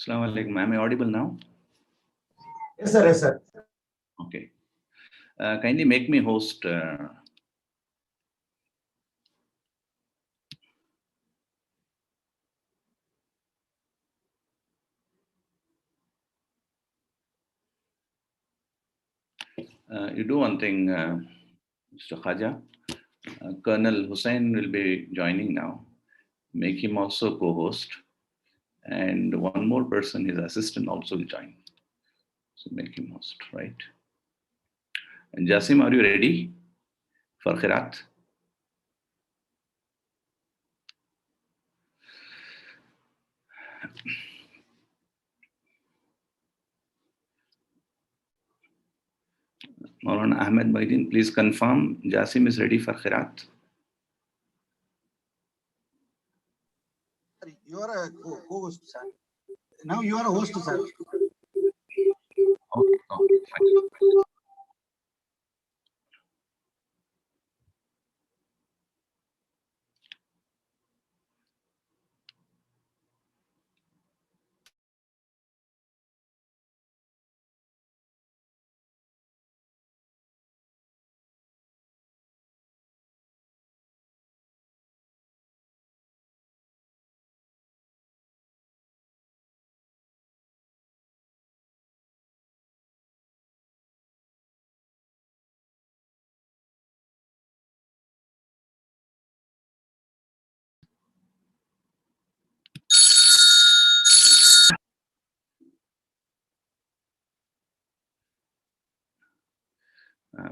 Assalamu alaikum. Am I audible now? Yes, sir. Yes, sir. Okay. Kindly make me host. You do one thing, Mr. Khaja. Colonel Hussain will be joining now. Make him also co-host. And one more person, his assistant, also will join. So make him host, right? And Jasim, are you ready for Khirat? Maulana Ahmed Maidin, please confirm Jasim is ready for Khirat. You are a co-host, sir. Now you are a host, sir. Okay, fine.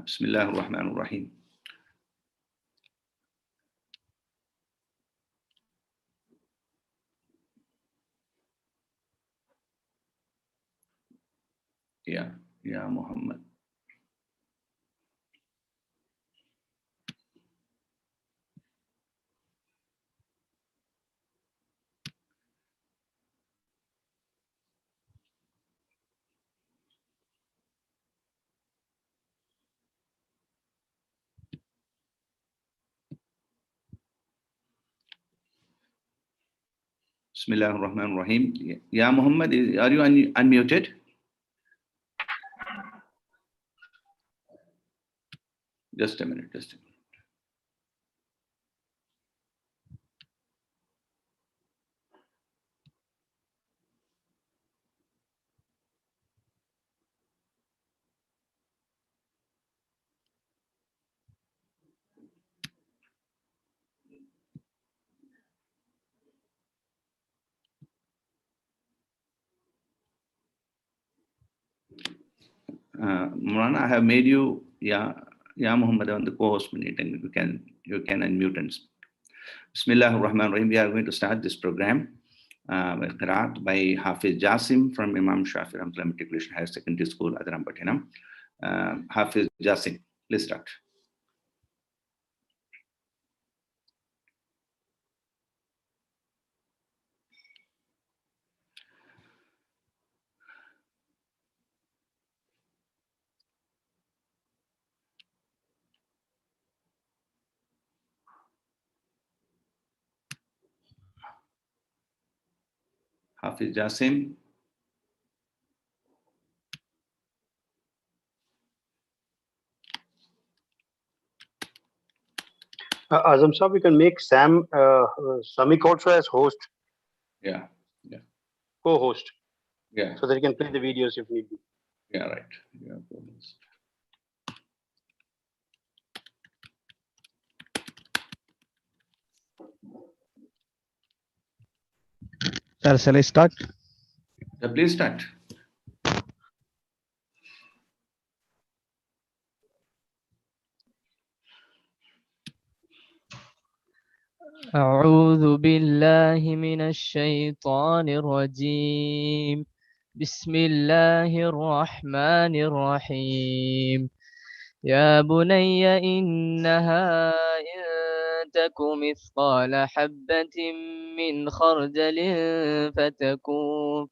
Bismillah ar-Rahman ar-Rahim. Yeah, Muhammad. Bismillah ar-Rahman ar-Rahim. Yeah, Muhammad, are you unmuted? Just a minute. Murana, I have made you, Muhammad, on the co-host meeting. You can unmute and speak. Bismillah ar-Rahman ar-Rahim. We are going to start this program with Qiraat by Hafiz Jasim from Imam Shafi Rahmatullah Matriculation Higher Secondary School, Adarampattinam. Hafiz Jasim, please start. Hafiz Jasim. Azam Sahib, we can make Sam Samik also as host. Yeah. Co-host. Yeah. So that he can play the videos if need be. Yeah, right. Yeah, co-host. Sir, shall I start? Please start. أعوذ بالله من الشيطان الرجيم. بسم الله الرحمن الرحيم. يا بني إنها إن تك مثقال حبة من خردل فتكون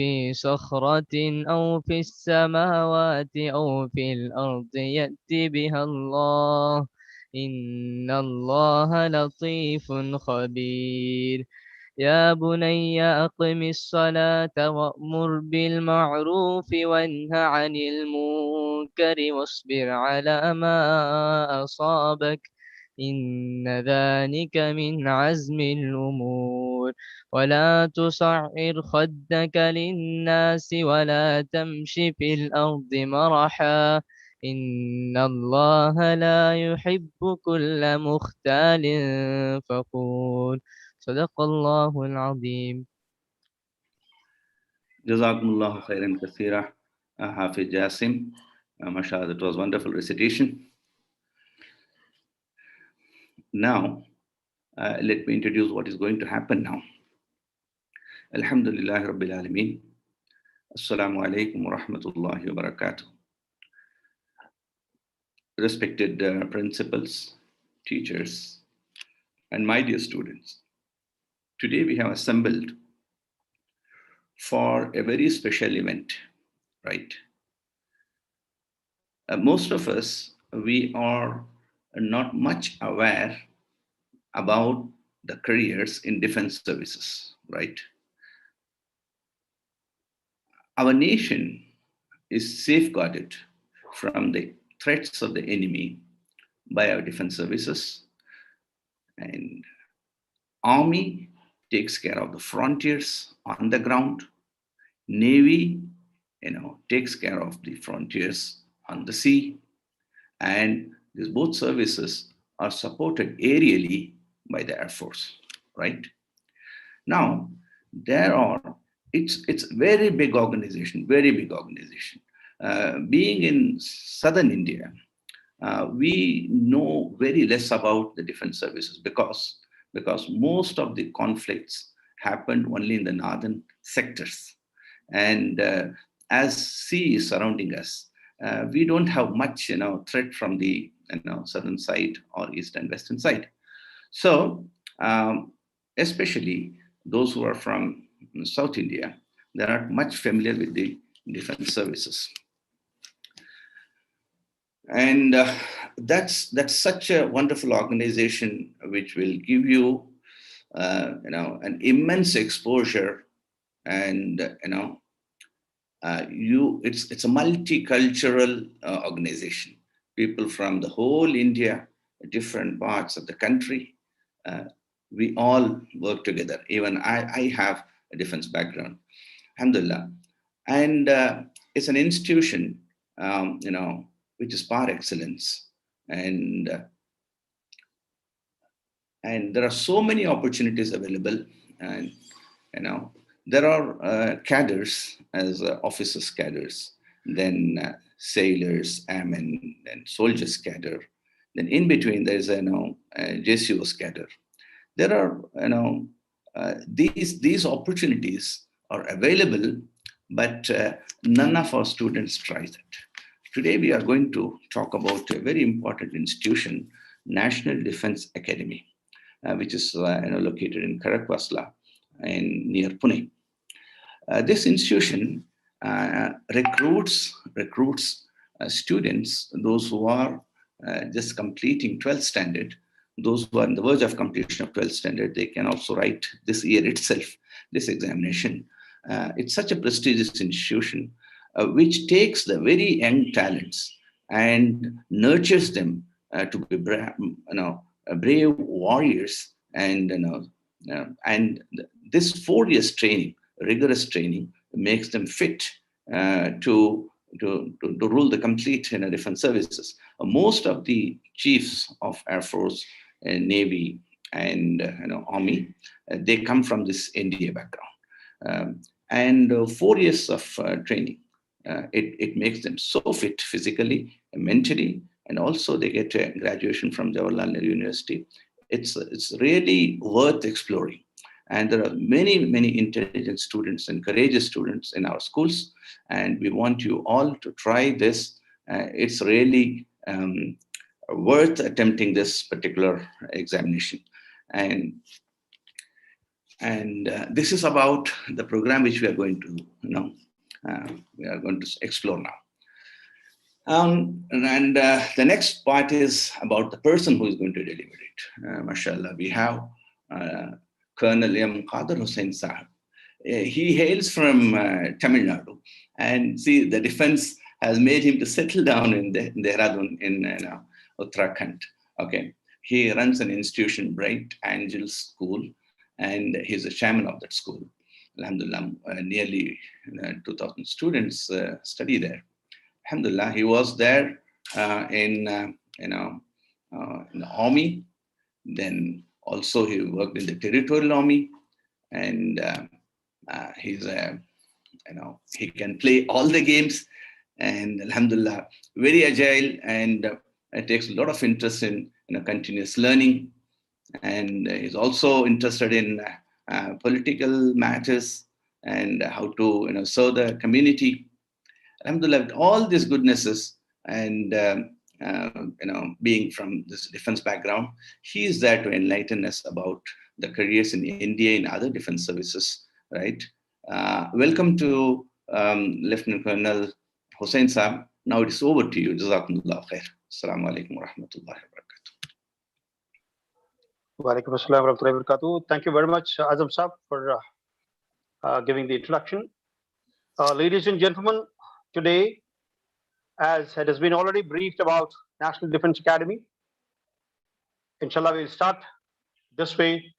في صخرة أو في السماوات أو في الأرض يأت بها الله إن الله لطيف خبير. يا بني أقم الصلاة وأمر بالمعروف وانه عن المنكر واصبر على ما أصابك إن ذلك من عزم الأمور ولا تصعر خدك للناس ولا تمش في الأرض مرحا إن الله لا يحب كل مختال فخور صدق الله العظيم. Jazakumullahu khairan kathira, Hafiz Jasim. MashaAllah, that was wonderful recitation. Now, let me introduce what is going to happen now. Alhamdulillah Rabbil Alameen. Assalamu alaikum wa rahmatullahi wa barakatuh. Respected principals, teachers, and my dear students, today we have assembled for a very special event, right? Most of us, we are not much aware about the careers in defense services, right? Our nation is safeguarded from the threats of the enemy by our defense services, and army takes care of the frontiers on the ground. Navy, takes care of the frontiers on the sea, and these both services are supported aerially by the Air Force, right? Now, it's very big organization, very big organization. Being in southern India, we know very less about the defense services because most of the conflicts happened only in the northern sectors. And as sea is surrounding us, we don't have much, threat from the southern side or east and western side. So, especially those who are from South India, they are not much familiar with the defense services. And that's such a wonderful organization which will give you, an immense exposure, and it's a multicultural organization. People from the whole India, different parts of the country, we all work together. Even I have a defense background, alhamdulillah. And it's an institution, which is par excellence. And there are so many opportunities available. And, there are cadres as officers cadres, then sailors, airmen, then soldiers cadre. Then in between, there's JCOs cadre. There are, these opportunities are available, but none of our students try it. Today, we are going to talk about a very important institution, National Defense Academy, which is located in Karakwasla near Pune. This institution recruits students, those who are just completing 12th standard, those who are on the verge of completion of 12th standard. They can also write this year itself, this examination. It's such a prestigious institution which takes the very young talents and nurtures them to be brave warriors. And this 4 years training, rigorous training, makes them fit to rule the complete defense services. Most of the chiefs of Air Force, Navy, and Army, they come from this NDA background. And 4 years of training, it makes them so fit physically and mentally, and also they get a graduation from Jawaharlal Nehru University. It's really worth exploring. And there are many, many intelligent students and courageous students in our schools. And we want you all to try this. It's really worth attempting this particular examination. And this is about the program which we are going to, explore now. And the next part is about the person who is going to deliver it. Mashallah, we have Colonel M. Qadir Hussain Sahab. He hails from Tamil Nadu, and see, the defense has made him to settle down in Dehradun in Uttarakhand. Okay, he runs an institution, Bright Angels School, and he's a chairman of that school. Alhamdulillah, nearly 2,000 students study there. Alhamdulillah, he was there in the army. Then also he worked in the territorial army, and he's he can play all the games, and Alhamdulillah, very agile, and it takes a lot of interest in continuous learning, and he's also interested in political matters and how to serve the community. Alhamdulillah, with all these goodnesses, and being from this defense background, he is there to enlighten us about the careers in NDA and other defense services, right? Welcome to Lieutenant Colonel Hussain Saab. Now it is over to you. Jazakumullah khair. Assalamu alaikum wa rahmatullahi wa barakatuh. Wa alaikum assalam wa rahmatullahi wa barakatuh. Thank you very much, Azam Saab, for giving the introduction. Ladies and gentlemen, today, as it has been already briefed about National Defense Academy, inshallah, we'll start this way.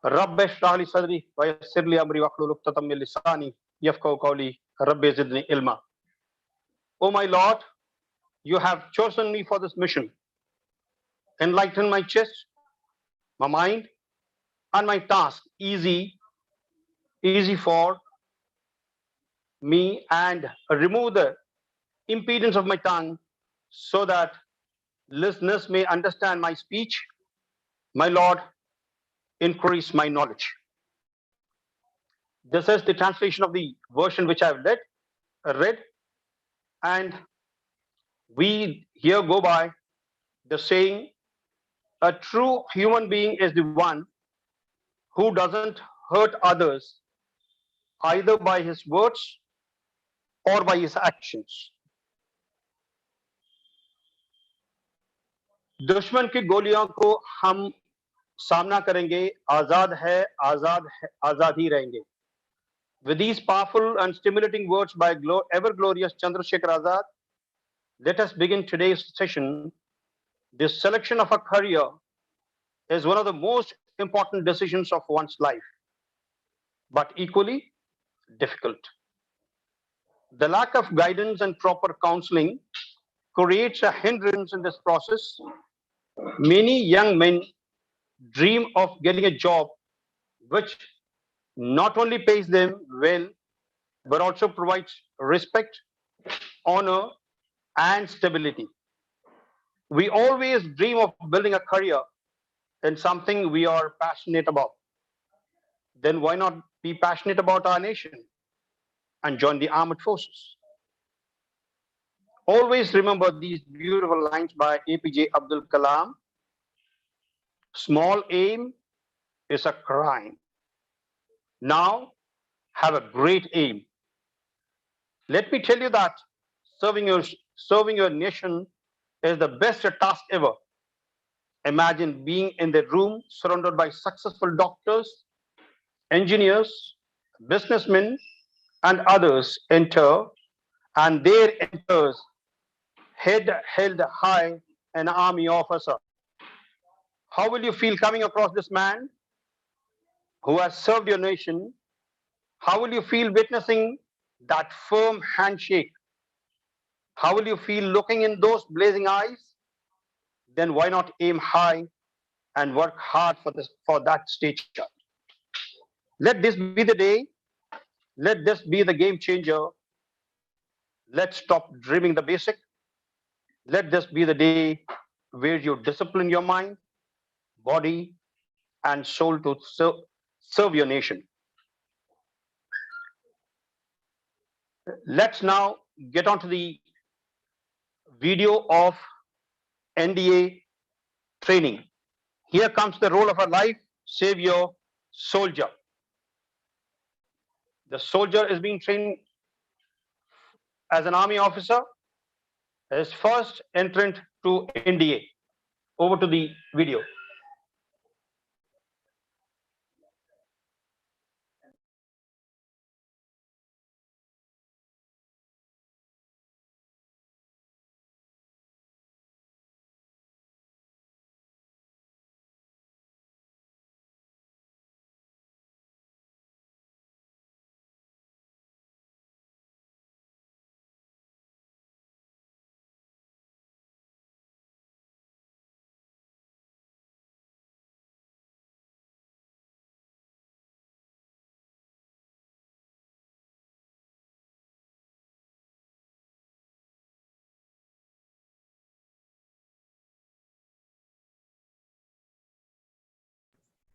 Rabbi shrah li sadri wa yassir li amri wahlul 'uqdatam min lisani yafqahu qawli rabbi zidni ilma. Oh my Lord, you have chosen me for this mission. Enlighten my chest, my mind, and my task easy for me, and remove the impedance of my tongue so that listeners may understand my speech. My Lord, increase my knowledge. This is the translation of the version which I have read, and we here go by the saying, a true human being is the one who doesn't hurt others either by his words or by his actions. दुश्मन की गोलियों को हम सामना करेंगे, आजाद है, आजाद ही रहेंगे. With these powerful and stimulating words by ever glorious Chandrasekhar Azad, let us begin today's session. The selection of a career is one of the most important decisions of one's life, but equally difficult. The lack of guidance and proper counseling creates a hindrance in this process. Many young men dream of getting a job which not only pays them well, but also provides respect, honor, and stability. We always dream of building a career in something we are passionate about. Then why not be passionate about our nation and join the armed forces? Always remember these beautiful lines by APJ Abdul Kalam. Small aim is a crime. Now have a great aim. Let me tell you that serving your nation is the best task ever. Imagine being in the room surrounded by successful doctors, engineers, businessmen, and others enter, and there enters head held high an army officer. How will you feel coming across this man who has served your nation? How will you feel witnessing that firm handshake? How will you feel looking in those blazing eyes? Then why not aim high and work hard for that stature? Let this be the day. Let this be the game changer. Let's stop dreaming the basic. Let this be the day where you discipline your mind, body, and soul to serve your nation. Let's now get on to the video of NDA training. Here comes the role of a life savior soldier. The soldier is being trained as an army officer, his first entrant to NDA. Over to the video.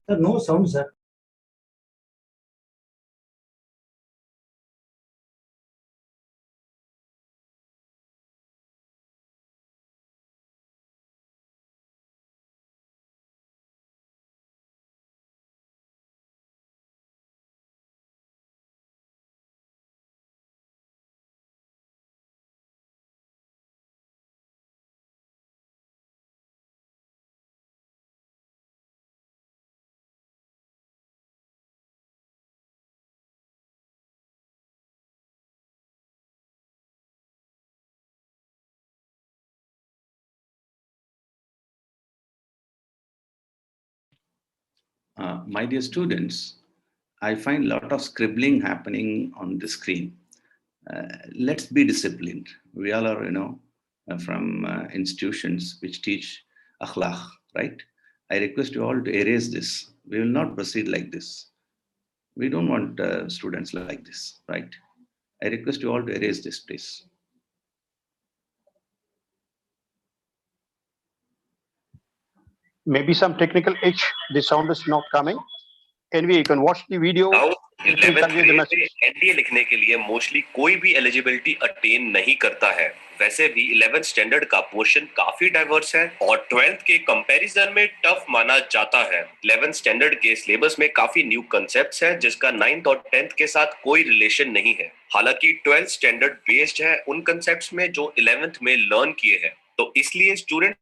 Sir, no sound, sir. My dear students, I find a lot of scribbling happening on the screen. Let's be disciplined. We all are, from institutions which teach akhlaq, right? I request you all to erase this. We will not proceed like this. We don't want students like this, right? I request you all to erase this, please. Maybe some technical itch. The sound is not coming. Anyway, you can watch the video. Now, It will 11th convey the grade में message. NDA लिखने के लिए mostly कोई भी eligibility attain नहीं करता है। वैसे भी 11th स्टैंडर्ड का पोर्शन काफी डाइवर्स है और 12th के कंपैरिजन में टफ माना जाता है। 11th स्टैंडर्ड के सिलेबस में काफी न्यू कॉन्सेप्ट्स हैं जिसका 9th और 10th के साथ कोई रिलेशन नहीं है। हालांकि 12th स्टैंडर्ड बेस्ड है उन कॉन्सेप्ट्स में जो 11th में लर्न किए हैं, तो इसलिए student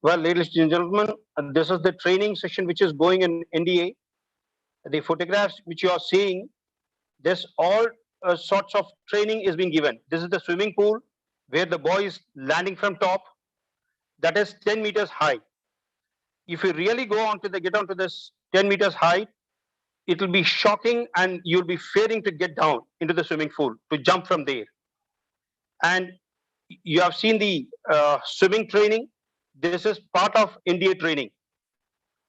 Well, ladies and gentlemen, this is the training session which is going in NDA. The photographs which you are seeing, this all sorts of training is being given. This is the swimming pool where the boy is landing from top. That is 10 meters high. If you really get onto this 10 meters height, it will be shocking and you'll be fearing to get down into the swimming pool, to jump from there. And you have seen the swimming training. This is part of NDA training.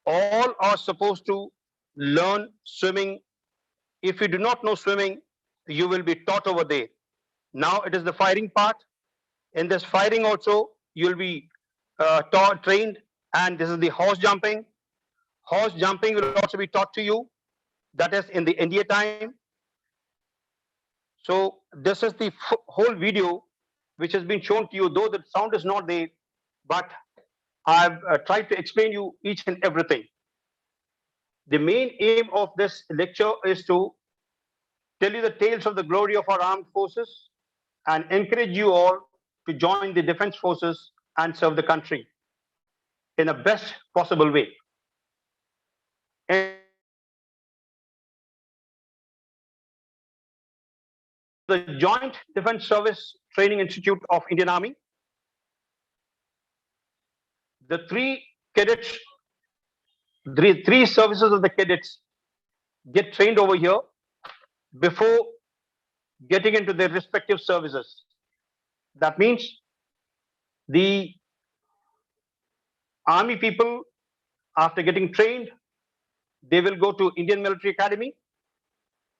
All are supposed to learn swimming. If you do not know swimming, you will be taught over there. Now it is the firing part. In this firing also, you'll be taught, trained, and this is the horse jumping. Horse jumping will also be taught to you. That is in the NDA time. So this is the whole video which has been shown to you, though the sound is not there, but I've tried to explain you each and everything. The main aim of this lecture is to tell you the tales of the glory of our armed forces and encourage you all to join the defense forces and serve the country in a best possible way. And the Joint Defense Service Training Institute of Indian Army, the three services of the cadets get trained over here before getting into their respective services. That means the army people, after getting trained, they will go to Indian Military Academy,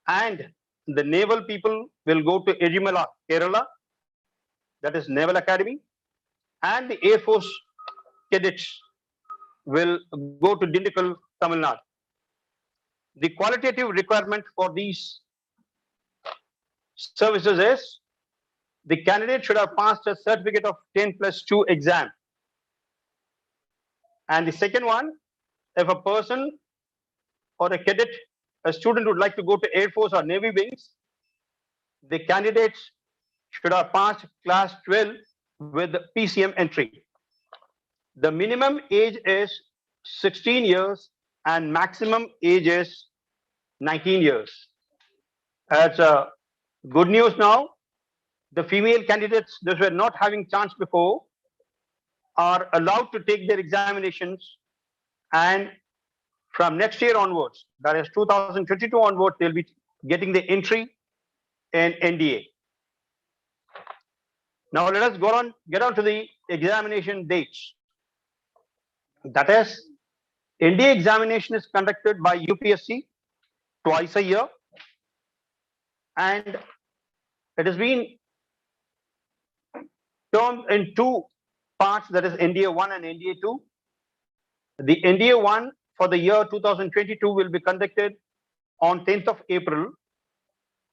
and the naval people will go to Ejimala, Kerala, that is Naval Academy, and the Air Force cadets will go to Dindikal, Tamil Nadu. The qualitative requirement for these services is the candidate should have passed a certificate of 10+2 exam. And the second one, if a person or a cadet, a student would like to go to Air Force or Navy wings, the candidates should have passed class 12 with PCM entry. The minimum age is 16 years and maximum age is 19 years. As good news now, the female candidates that were not having chance before are allowed to take their examinations, and from next year onwards, that is 2022 onwards, they'll be getting the entry in NDA. Now let us get on to the examination dates. That is, NDA examination is conducted by UPSC twice a year, and it has been termed in two parts, that is NDA 1 and NDA 2. The NDA 1 for the year 2022 will be conducted on 10th of April,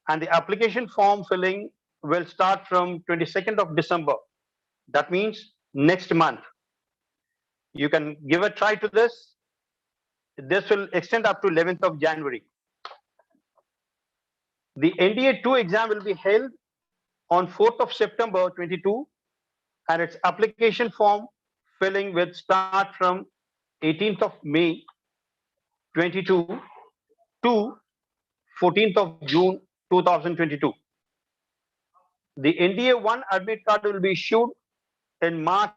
and the application form filling will start from 22nd of December. That means next month. You can give a try to this. This will extend up to 11th of January. The NDA 2 exam will be held on 4th of September 22, and its application form filling will start from 18th of May 22 to 14th of June 2022. The NDA 1 admit card will be issued in March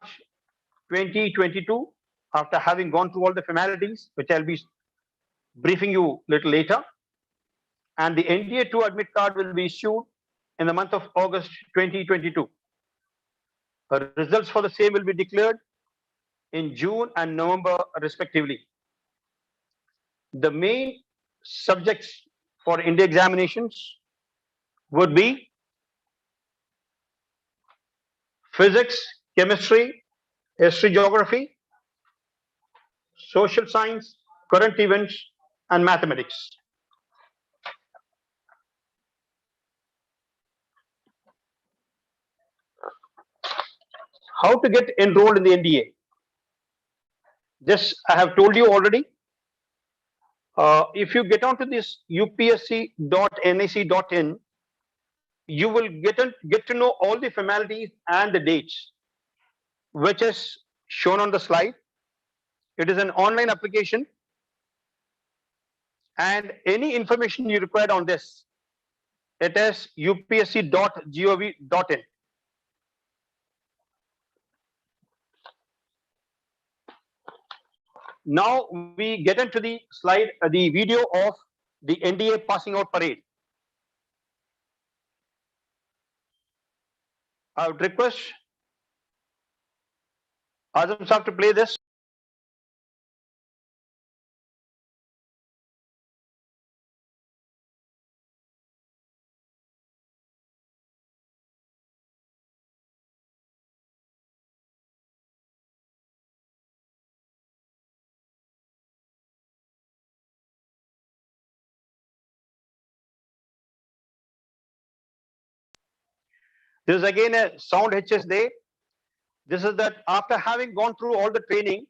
2022 after having gone through all the formalities, which I'll be briefing you a little later. And the NDA 2 admit card will be issued in the month of August 2022. The results for the same will be declared in June and November respectively. The main subjects for India examinations would be physics, chemistry, history, geography, social science, current events, and mathematics. How to get enrolled in the NDA? This I have told you already. If you get onto this upsc.nic.in, you will get to know all the formalities and the dates, which is shown on the slide. It is an online application, and any information you require on this, it is upsc.gov.in. Now we get into the slide, the video of the NDA passing out parade. I would request Azam Sahab to play this. This is again a sound HSD. This is that after having gone through all the training,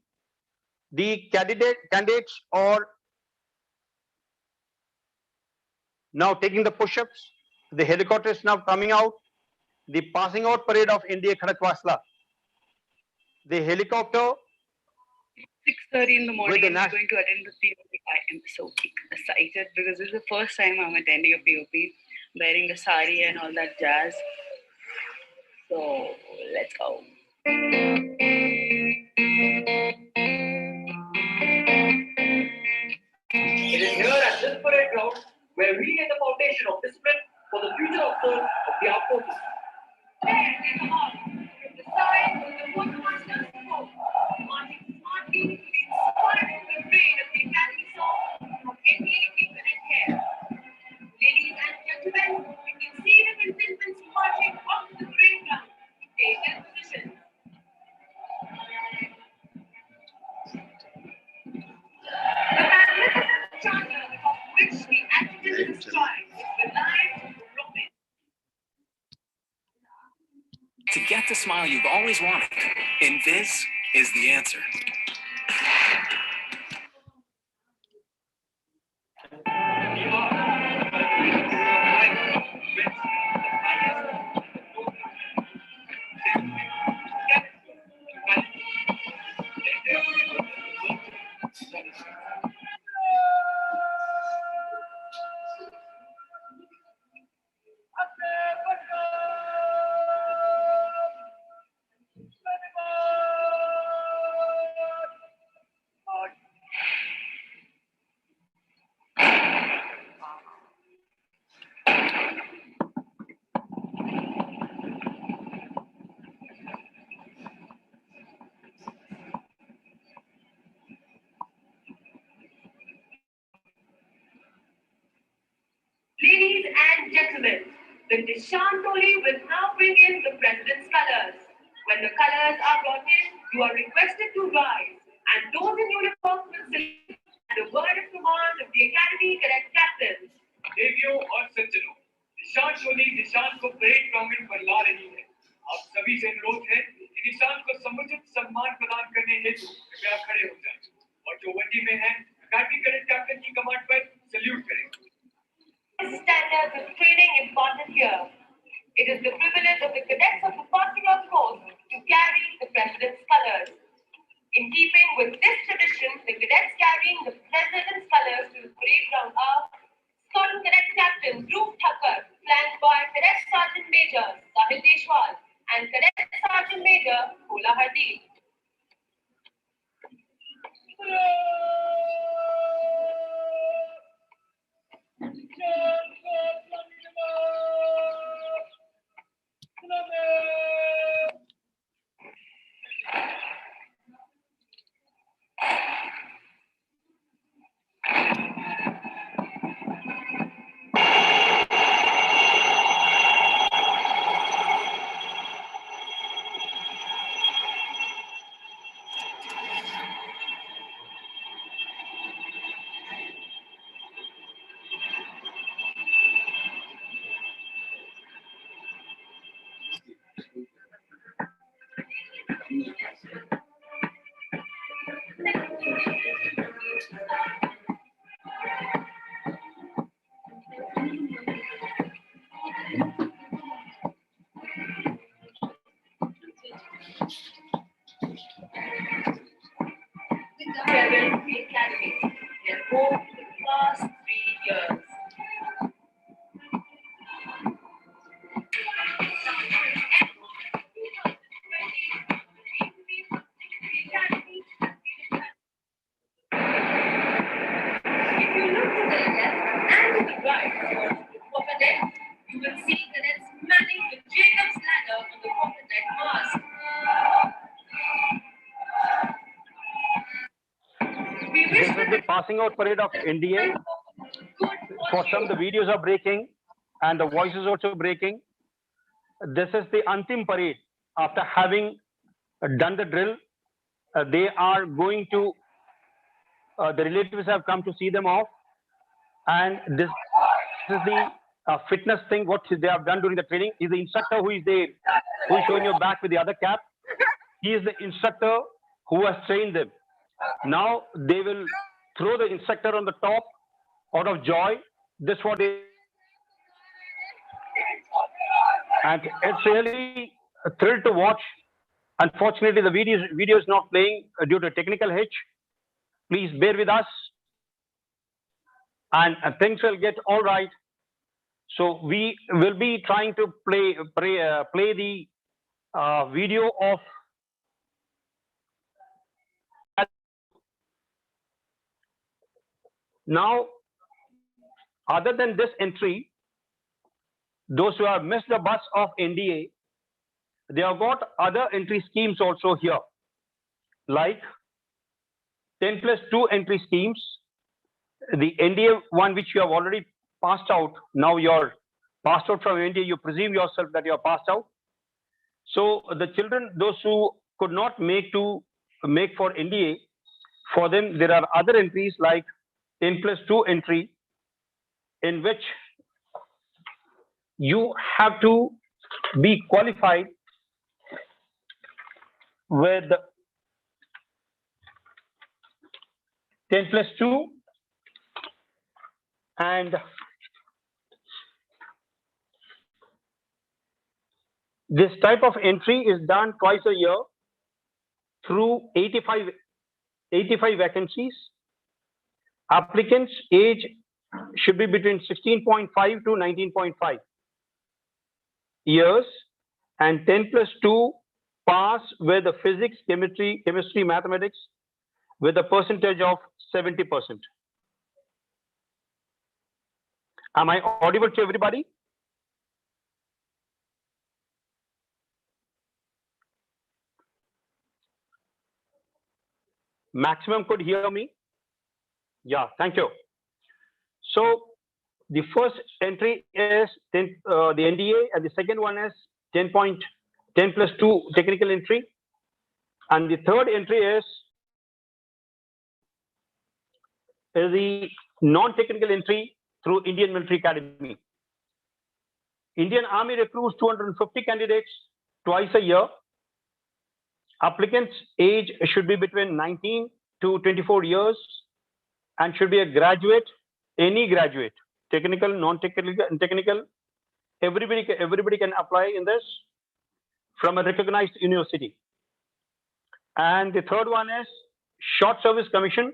the candidates are now taking the push-ups. The helicopter is now coming out. The passing out parade of NDA Khadakwasla. The helicopter 6:30 in the morning, With the and we're going to attend the POP. I am so excited because this is the first time I'm attending a POP, wearing the sari and all that jazz. So let's go. It is here at this parade ground where we lay the foundation of discipline for the future officers of the armed forces. There in the hall, from the side of the quartermaster's smoke, marching smartly to the inspiring refrain of the Academy song from NDA Cadet Hair. Ladies and gentlemen, you can see the contestants marching up to the parade ground to take their positions. The magnificent charter of which the adjutant is trying is the light rocket. To get the smile you've always wanted, Invis is the answer. Ladies and gentlemen, the Dishantoli will now bring in the President's colors. When the colors are brought in, you are requested to rise, and those in uniform will salute at the word of command of the Academy Cadet Captains. देवियों और सज्जनों, निशान टोली निशान को parade ground पर ला रही है। आप सभी से अनुरोध है कि निशान को समुचित सम्मान प्रदान करने हेतु कृपया खड़े हो जाएं और जो वर्दी में है अकादमी कैडेट कैप्टन की कमांड पर सल्यूट करें। Standards of training important here. It is the privilege of the cadets of the passing out course to carry the President's colors. In keeping with this tradition, the cadets carrying the President's colors to the parade ground are Squadron Cadet Captain Dhruv Thakkar, flanked by Cadet Sergeant Major Sahil Deshwal and Cadet Sergeant Major Bhola Hardeep. Academy. They are home for the past 3 years. If you look to the left and to the right towards the quarter deck, you will see cadets manning the Jacob's ladder on the quarter deck mast. This is the passing out parade of NDA. For some, the videos are breaking and the voice is also breaking. This is the Antim parade. After having done the drill, they are going to, the relatives have come to see them off. And this is the fitness thing, what they have done during the training. Is the instructor who is there, who is showing you back with the other cap. He is the instructor who has trained them. Now they will throw the instructor on the top out of joy. This what they, and it's really a thrill to watch. Unfortunately, the video is not playing due to technical hitch. Please bear with us, and things will get all right. So we will be trying to play the video of. Now, other than this entry, those who have missed the bus of NDA, they have got other entry schemes also here, like 10+2 entry schemes. The NDA one which you have already passed out, now you're passed out from NDA, you presume yourself that you are passed out. So the children, those who could not make for NDA, for them there are other entries like 10+2 entry, in which you have to be qualified with 10+2, and this type of entry is done twice a year through 85 vacancies. Applicants' age should be between 16.5 to 19.5 years, and 10+2 pass with the physics, chemistry, mathematics with a percentage of 70%. Am I audible to everybody? Maximum could hear me? Yeah, thank you. So the first entry is the NDA, and the second one is 10+2 technical entry, and the third entry is the non-technical entry through Indian Military Academy. Indian Army recruits 250 candidates twice a year. Applicants' age should be between 19 to 24 years and should be a graduate, any graduate, technical, non-technical, everybody can apply in this from a recognized university. And the third one is Short Service Commission.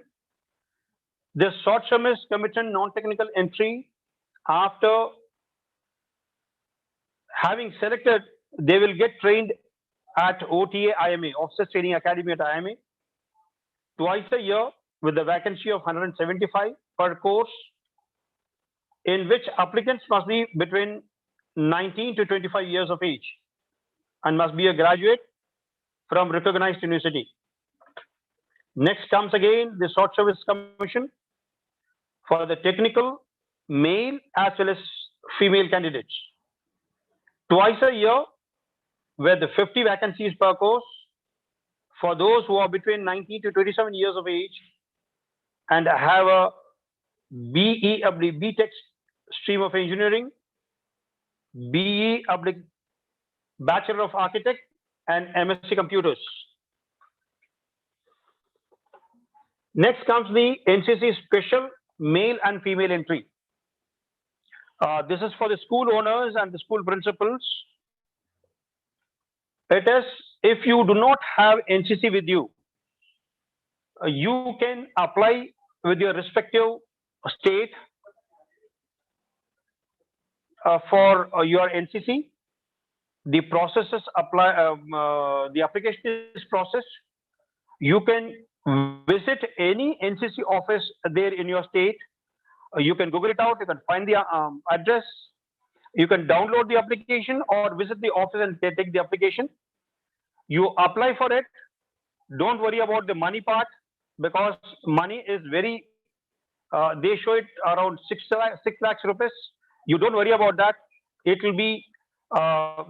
The Short Service Commission non-technical entry, after having selected, they will get trained at OTA IMA, Officers Training Academy at IMA, twice a year with a vacancy of 175 per course, in which applicants must be between 19 to 25 years of age and must be a graduate from recognized university. Next comes again the Short Service Commission for the technical male as well as female candidates. Twice a year with 50 vacancies per course for those who are between 19 to 27 years of age and have a BE/BTech stream of engineering, BE/Bachelor of Architect, and MSc Computers. Next comes the NCC Special Male and Female Entry. This is for the school owners and the school principals. It is, if you do not have NCC with you, you can apply with your respective state for your NCC. The processes apply. The application is processed. You can visit any NCC office there in your state. You can Google it out. You can find the address. You can download the application or visit the office and take the application. You apply for it. Don't worry about the money part, because money is very, they show it around 6 lakhs rupees. You don't worry about that. It will be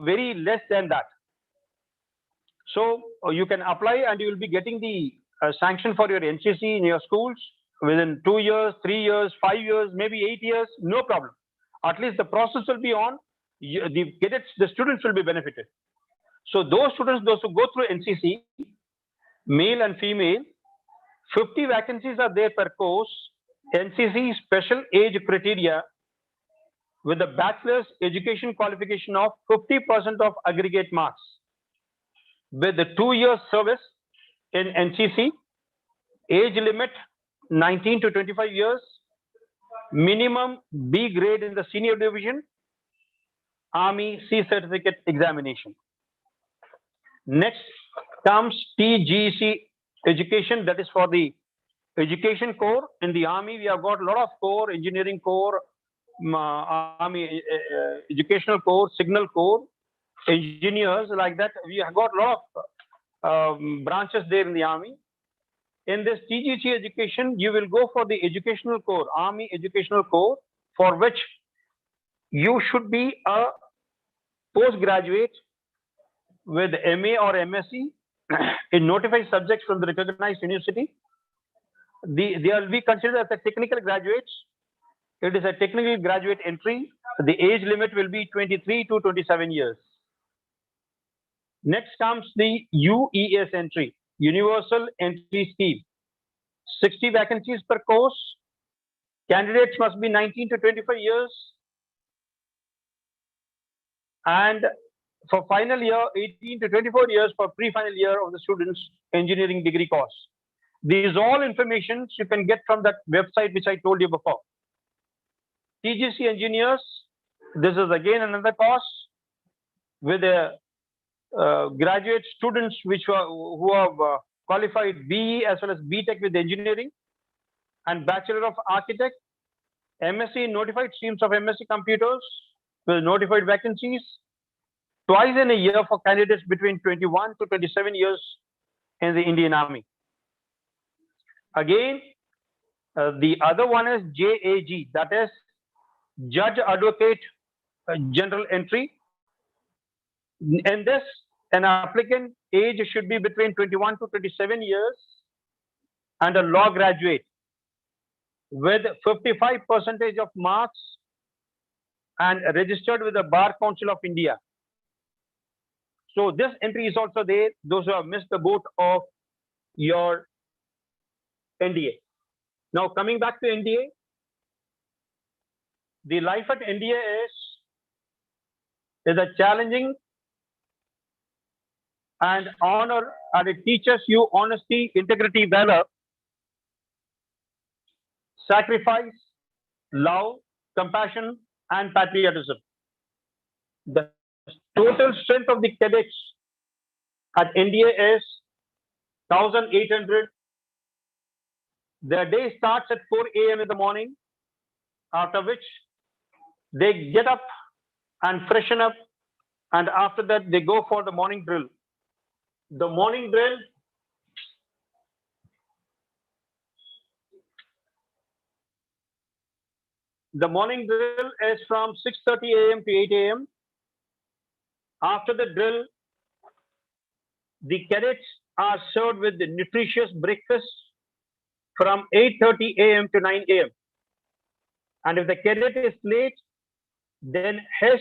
very less than that. So you can apply and you will be getting the sanction for your NCC in your schools within 2 years, 3 years, 5 years, maybe 8 years, no problem. at least the process will be on. The cadets, the students will be benefited. So those students, those who go through NCC, male and female, 50 vacancies are there per course. NCC special age criteria with a bachelor's education qualification of 50% of aggregate marks. With the 2 years service in NCC, age limit 19 to 25 years, minimum B grade in the senior division, Army C certificate examination. Next comes TGC education, that is for the education corps. In the Army, we have got a lot of corps, engineering corps, Army educational corps, signal corps, engineers like that. We have got a lot of branches there in the Army. In this TGC education, you will go for the educational corps, Army educational corps, for which you should be a postgraduate with MA or MSc in notified subjects from the recognized university. They will be considered as a technical graduates. It is a technical graduate entry. The age limit will be 23 to 27 years. Next comes the UES entry, Universal Entry Scheme. 60 vacancies per course. Candidates must be 19 to 25 years. And for final year, 18 to 24 years for pre-final year of the students' engineering degree course. These all information you can get from that website which I told you before. TGC engineers, this is again another course with the graduate students who have qualified BE as well as BTech with engineering and Bachelor of Architect, MSc notified streams of MSc computers with notified vacancies, twice in a year for candidates between 21 to 27 years in the Indian Army. Again, the other one is JAG, that is Judge Advocate General entry. In this, an applicant age should be between 21 to 27 years and a law graduate with 55% of marks and registered with the Bar Council of India. So this entry is also there, those who have missed the boat of your NDA. Now coming back to NDA, the life at NDA is a challenging and honor, and it teaches you honesty, integrity, valor, sacrifice, love, compassion, and patriotism. The total strength of the cadets at NDA is 1,800. Their day starts at 4 a.m. in the morning, after which they get up and freshen up, and after that they go for the morning drill. The morning drill is from 6:30 a.m. to 8 a.m. After the drill, the cadets are served with the nutritious breakfast from 8:30 a.m. to 9 a.m. And if the cadet is late, then her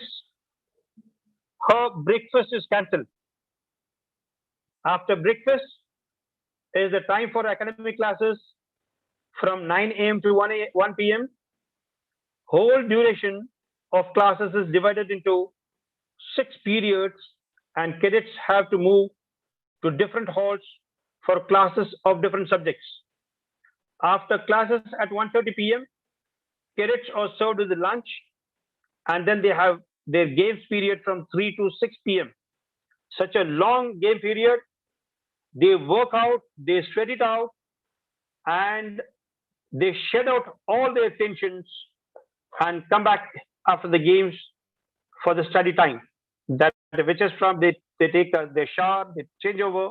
breakfast is cancelled. After breakfast is the time for academic classes from 9 a.m. to 1 p.m. Whole duration of classes is divided into 6 periods, and cadets have to move to different halls for classes of different subjects. After classes at 1:30 p.m., cadets are served with the lunch, and then they have their games period from 3 to 6 p.m. Such a long game period, they work out, they sweat it out, and they shed out all their tensions and come back after the games for the study time. That which is from they take their shower, they change over,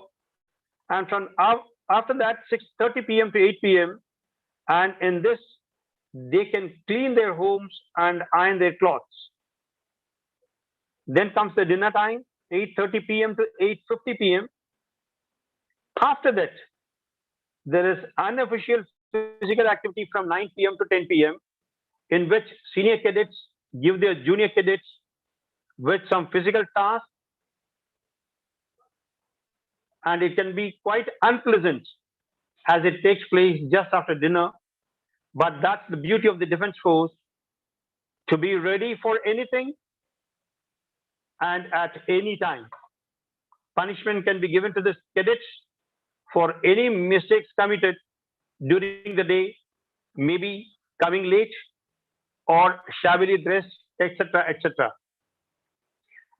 and from after that 6:30 p.m. to 8 p.m. and in this they can clean their homes and iron their clothes. Then comes the dinner time, 8:30 p.m. to 8:50 p.m. After that, there is unofficial physical activity from 9 p.m. to 10 p.m. in which senior cadets give their junior cadets with some physical tasks, and it can be quite unpleasant as it takes place just after dinner. But that's the beauty of the defense force, to be ready for anything and at any time. Punishment can be given to the cadets for any mistakes committed during the day, maybe coming late or shabbily dressed, etc., etc.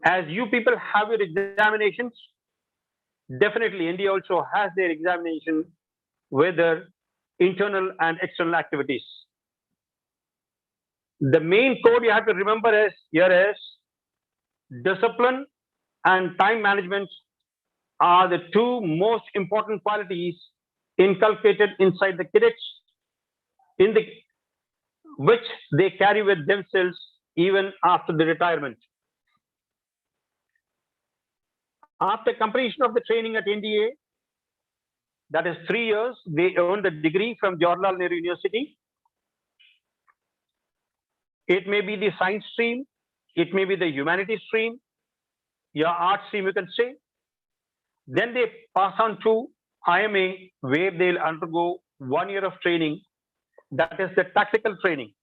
As you people have your examinations, definitely NDA also has their examination, whether internal and external activities. The main code you have to remember is here is discipline and time management are the two most important qualities inculcated inside the cadets, which they carry with themselves even after the retirement. After completion of the training at NDA, that is 3 years, they earn the degree from Jawaharlal Nehru University. It may be the science stream, it may be the humanities stream, your art stream, you can say. Then they pass on to IMA, where they'll undergo 1 year of training. That is the tactical training,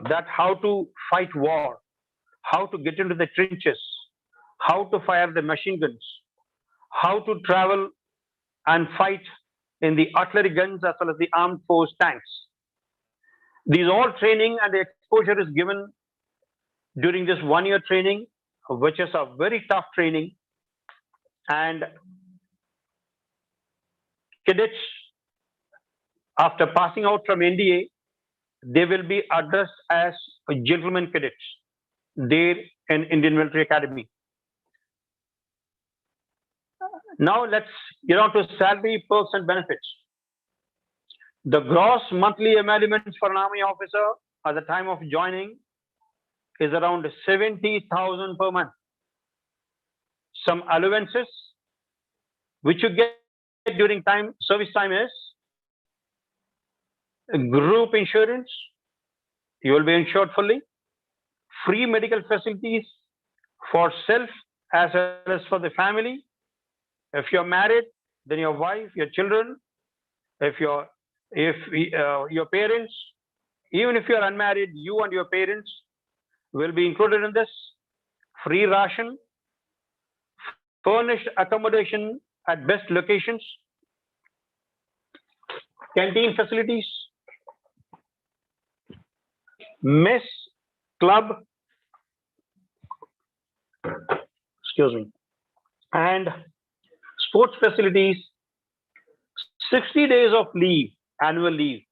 that how to fight war, how to get into the trenches, how to fire the machine guns, how to travel and fight in the artillery guns as well as the armed force tanks. These all training and the exposure is given during this 1 year training, which is a very tough training. And cadets, after passing out from NDA, they will be addressed as gentlemen cadets there in Indian Military Academy. Now let's get on to salary, perks, and benefits. The gross monthly emoluments for an army officer at the time of joining is around 70,000 per month. Some allowances which you get during service time is group insurance, you will be insured fully, free medical facilities for self as well as for the family. If you're married, then your wife, your children, if your parents, even if you're unmarried, you and your parents will be included in this. Free ration, furnished accommodation at best locations, canteen facilities, mess, club, and sports facilities, 60 days of leave, annual leave.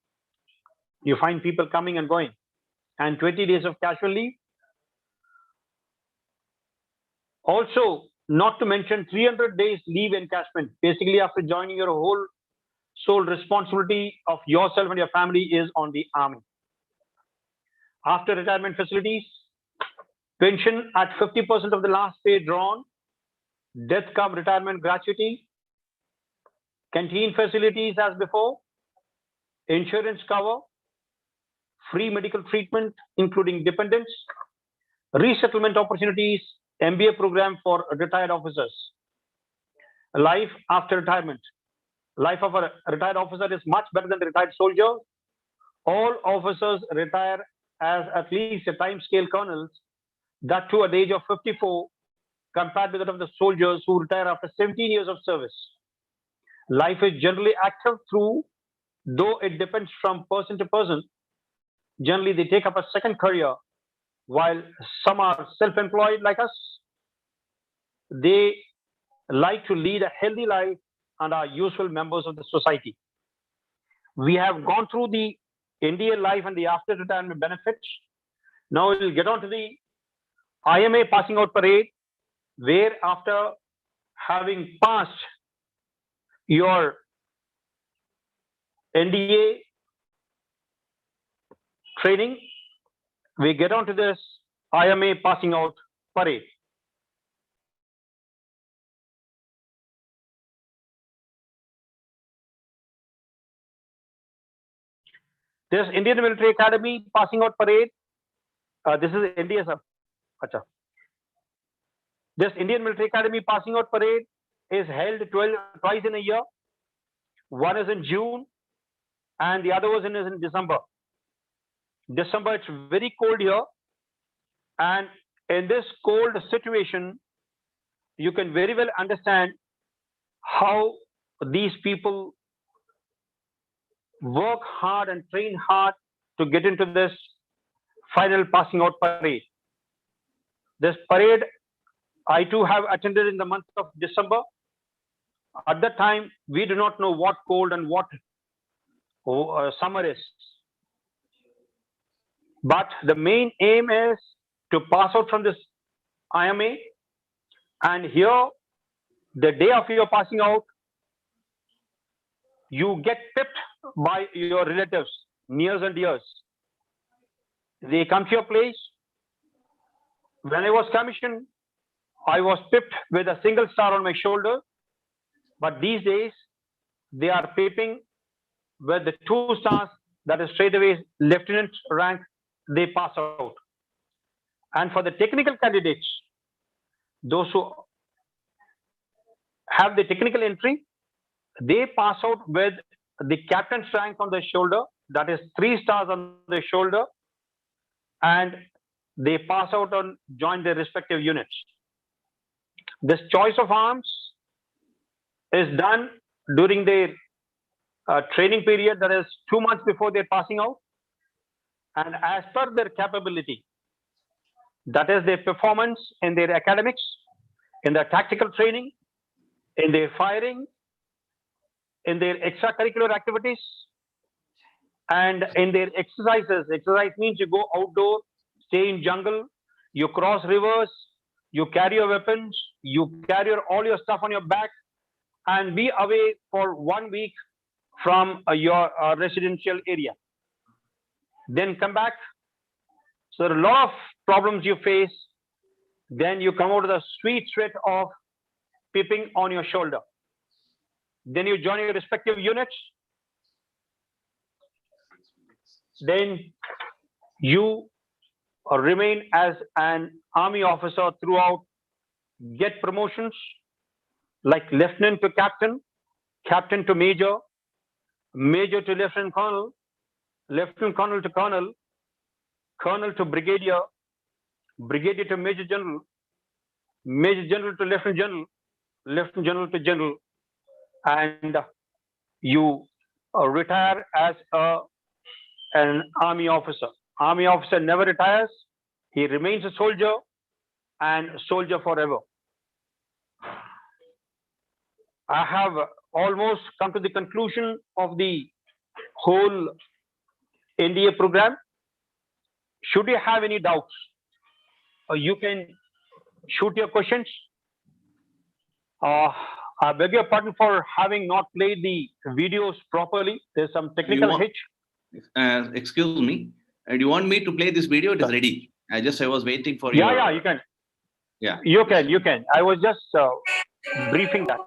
You find people coming and going, and 20 days of casual leave. Also, not to mention 300 days leave encashment. Basically, after joining, your whole sole responsibility of yourself and your family is on the army. After retirement facilities, pension at 50% of the last pay drawn, death cum retirement gratuity, canteen facilities as before, insurance cover, free medical treatment including dependents, resettlement opportunities, MBA program for retired officers. Life after retirement. Life of a retired officer is much better than the retired soldier. All officers retire as at least a time scale colonels, that too at the age of 54, compared with that of the soldiers who retire after 17 years of service. Life is generally active through, though it depends from person to person. Generally, they take up a second career, while some are self-employed like us. They like to lead a healthy life and are useful members of the society. We have gone through the NDA life and the after retirement benefits. Now we'll get on to the IMA passing out parade, where after having passed your NDA training, we get on to this IMA passing out parade. This Indian Military Academy passing out parade This is NDA, sir. Acha. This Indian Military Academy passing out parade is held twice in a year. One is in June and the other one is in December. December, it's very cold here. And in this cold situation, you can very well understand how these people work hard and train hard to get into this final passing out parade. This parade, I too have attended in the month of December. At that time, we do not know what cold and what summer is. But the main aim is to pass out from this IMA. And here, the day of your passing out, you get pipped by your relatives, nears and dears. They come to your place. When I was commissioned, I was pipped with a single star on my shoulder. But these days, they are pipping with the 2 stars, that is straight away lieutenant rank, they pass out. And for the technical candidates, those who have the technical entry, they pass out with the captain's rank on the shoulder, that is 3 stars on the shoulder, and they pass out and join their respective units. This choice of arms is done during their training period, that is 2 months before they're passing out, and as per their capability, that is their performance in their academics, in their tactical training, in their firing, in their extracurricular activities, and in their exercises. Exercise means you go outdoor, stay in jungle, you cross rivers, you carry your weapons, you carry all your stuff on your back, and be away for 1 week from your residential area. Then come back. So there are a lot of problems you face. Then you come out of the sweet sweat of pipping on your shoulder. Then you join your respective units. Then you remain as an army officer throughout, get promotions like lieutenant to captain, captain to major, major to lieutenant colonel, lieutenant colonel to colonel, colonel to brigadier, brigadier to major general, major general to lieutenant general, lieutenant general to general, and you retire as an army officer. Army officer never retires. He remains a soldier and soldier forever. I have almost come to the conclusion of the whole NDA program. Should you have any doubts, you can shoot your questions. I beg your pardon for having not played the videos properly. There's some technical hitch. Excuse me. Do you want me to play this video? It is ready. I was waiting for you. Yeah, you can. Yeah. You can. I was just briefing that.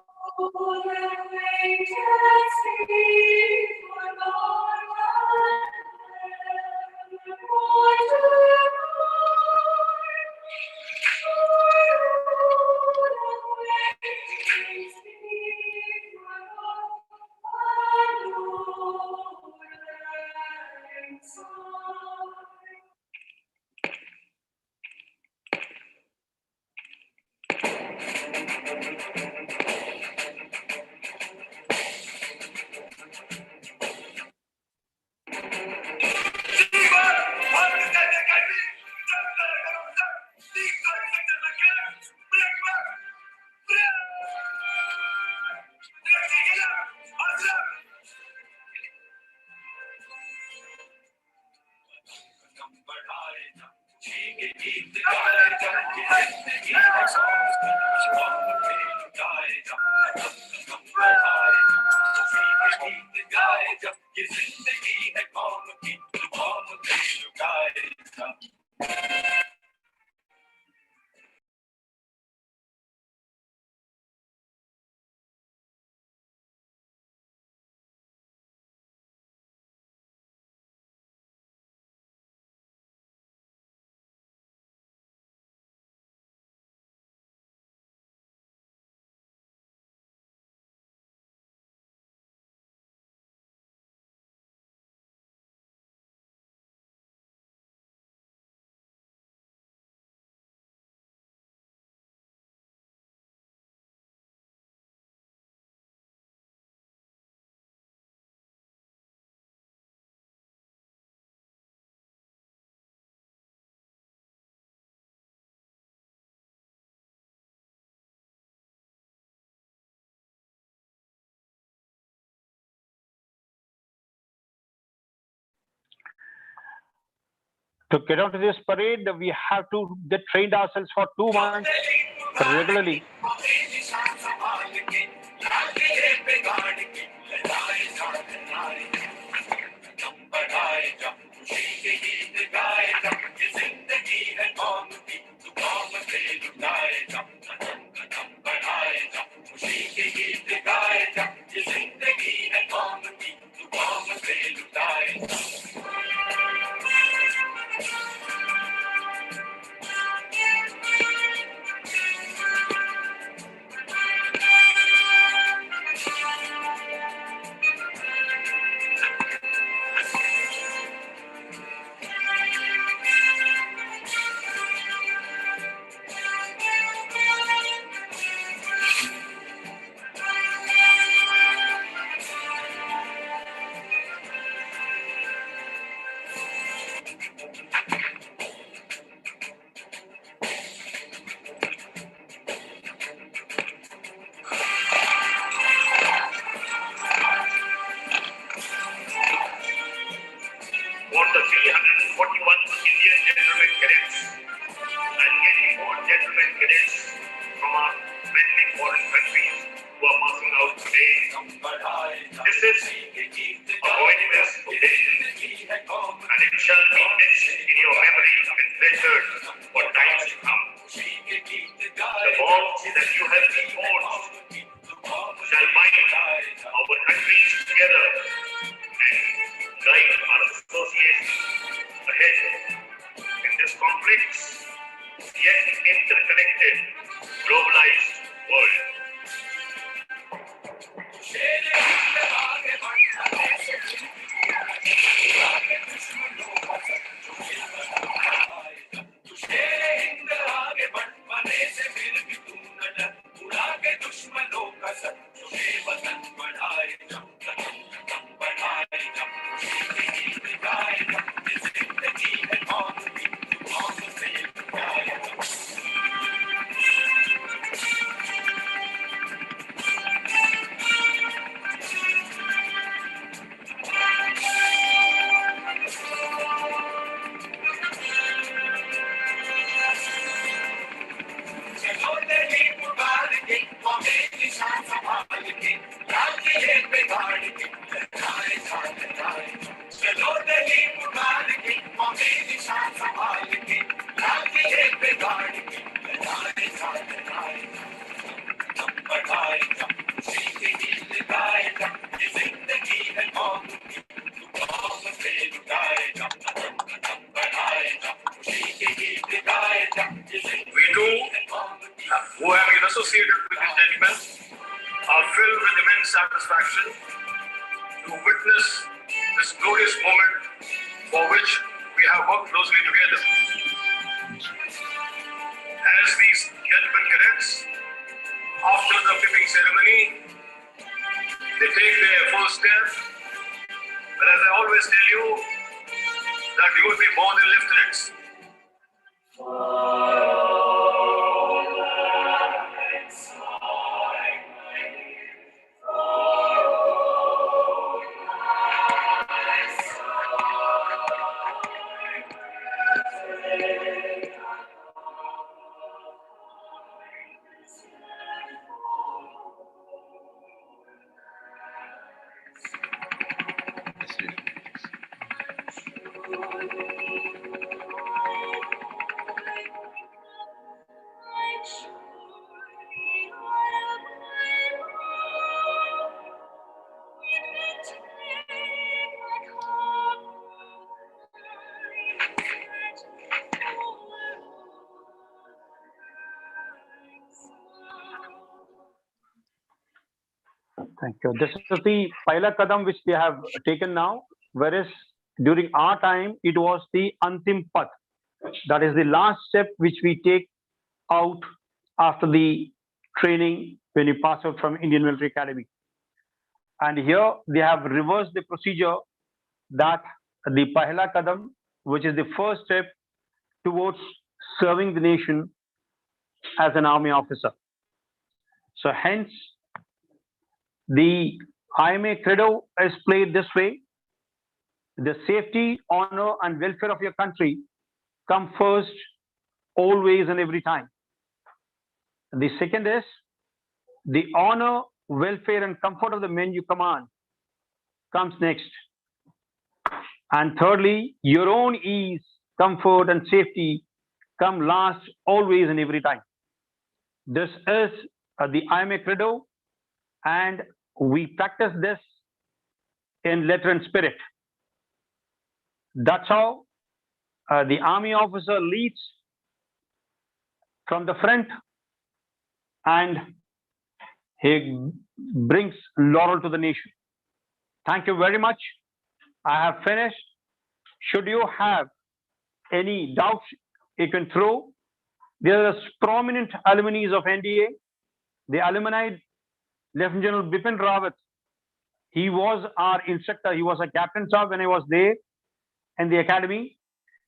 To get onto this parade, we have to get trained ourselves for 2 months regularly. For the 341 Indian gentlemen cadets and 84 gentlemen cadets from our many foreign countries who are passing out today. This is a voidless occasion, and it shall be etched in your memory and treasured for times to come. The bonds that you have forged shall bind our countries together and guide our association ahead in this complex yet interconnected, globalized world. We too, who have been associated with these gentlemen, are filled with immense satisfaction to witness this glorious moment for which we have worked closely together. As these gentlemen cadets, after the flipping ceremony, they take their first step. But as I always tell you, that you will be more than lieutenants. Thank you. This is the Paila Kadam which they have taken now, whereas during our time, it was the Antim Path. That is the last step which we take out after the training when you pass out from Indian Military Academy. And here they have reversed the procedure that the Pahla Kadam, which is the first step towards serving the nation as an army officer. So hence, the IMA credo is played this way: the safety, honor, and welfare of your country come first, always and every time. The second is the honor, welfare, and comfort of the men you command comes next. And thirdly, your own ease, comfort, and safety come last, always and every time. This is the IMA credo, and we practice this in letter and spirit. That's how the army officer leads from the front, and he brings laurel to the nation. Thank you very much. I have finished. Should you have any doubts, you can throw. There are prominent alumni of NDA. The alumni, Lieutenant General Bipin Rawat, he was our instructor. He was a captain staff when I was there in the academy.